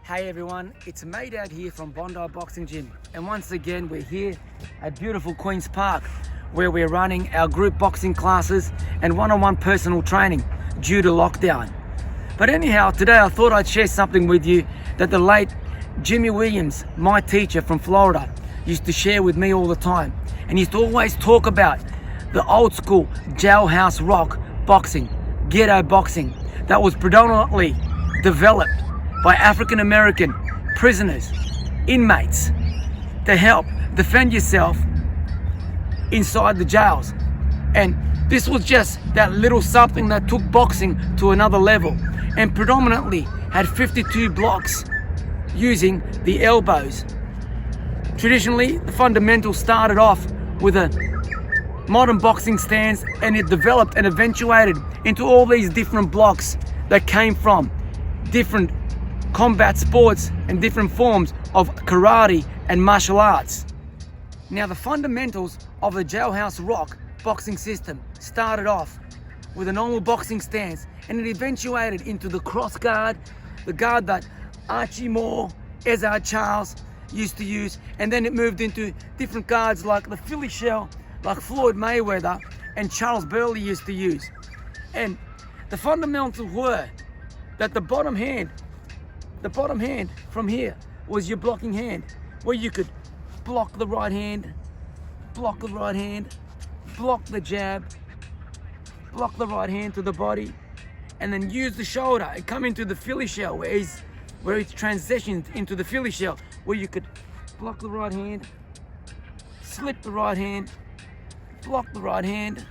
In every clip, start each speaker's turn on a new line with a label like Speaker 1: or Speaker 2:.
Speaker 1: Hey everyone, it's Maydad here from Bondi Boxing Gym, and once again we're here at beautiful Queen's Park where we're running our group boxing classes and one-on-one personal training due to lockdown. But anyhow, today I thought I'd share something with you that the late Jimmy Williams, my teacher from Florida, used to share with me all the time, and he used to always talk about the old school jailhouse rock boxing, ghetto boxing, that was predominantly developed by African American prisoners, inmates, to help defend yourself inside the jails. And this was just that little something that took boxing to another level, and predominantly had 52 blocks using the elbows. Traditionally, the fundamentals started off with a modern boxing stance, and it developed and eventuated into all these different blocks that came from different combat sports and different forms of karate and martial arts. Now, the fundamentals of the jailhouse rock boxing system started off with a normal boxing stance, and it eventuated into the cross guard, the guard that Archie Moore, Ezard Charles used to use, and then it moved into different guards like the Philly shell, like Floyd Mayweather and Charles Burley used to use. And the fundamentals were that the bottom hand from here was your blocking hand, where you could block the right hand, block the right hand, block the jab, block the right hand to the body, and then use the shoulder and come into the Philly shell where it's transitioned into the Philly shell, where you could block the right hand, slip the right hand, block the right hand,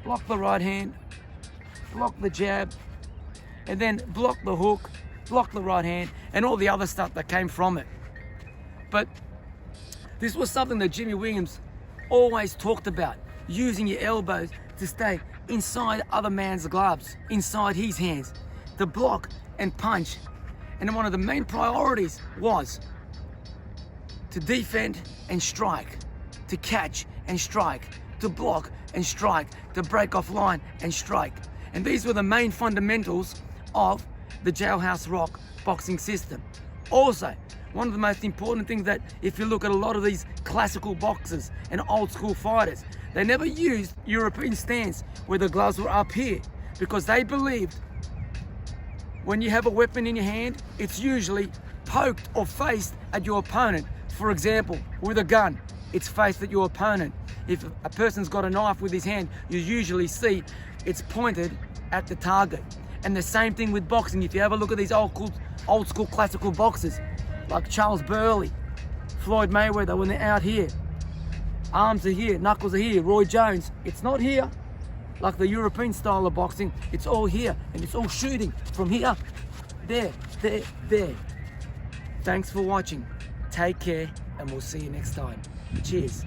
Speaker 1: block the right hand, block the jab, and then block the hook, block the right hand, and all the other stuff that came from it. But this was something that Jimmy Williams always talked about, using your elbows to stay inside other man's gloves, inside his hands, to block and punch. And one of the main priorities was to defend and strike, to catch and strike, to block and strike, to break off line and strike. And these were the main fundamentals of the jailhouse rock boxing system. Also, one of the most important things that if you look at a lot of these classical boxers and old school fighters, they never used European stance where the gloves were up here, because they believed when you have a weapon in your hand, it's usually poked or faced at your opponent. For example, with a gun, it's faced at your opponent. If a person's got a knife with his hand, you usually see it's pointed at the target. And the same thing with boxing. If you have a look at these old school classical boxers like Charles Burley, Floyd Mayweather, when they're out here, arms are here, knuckles are here. Roy Jones, it's not here like the European style of boxing, it's all here, and it's all shooting from here, there, there, there. Thanks for watching. Take care, and we'll see you next time. Cheers.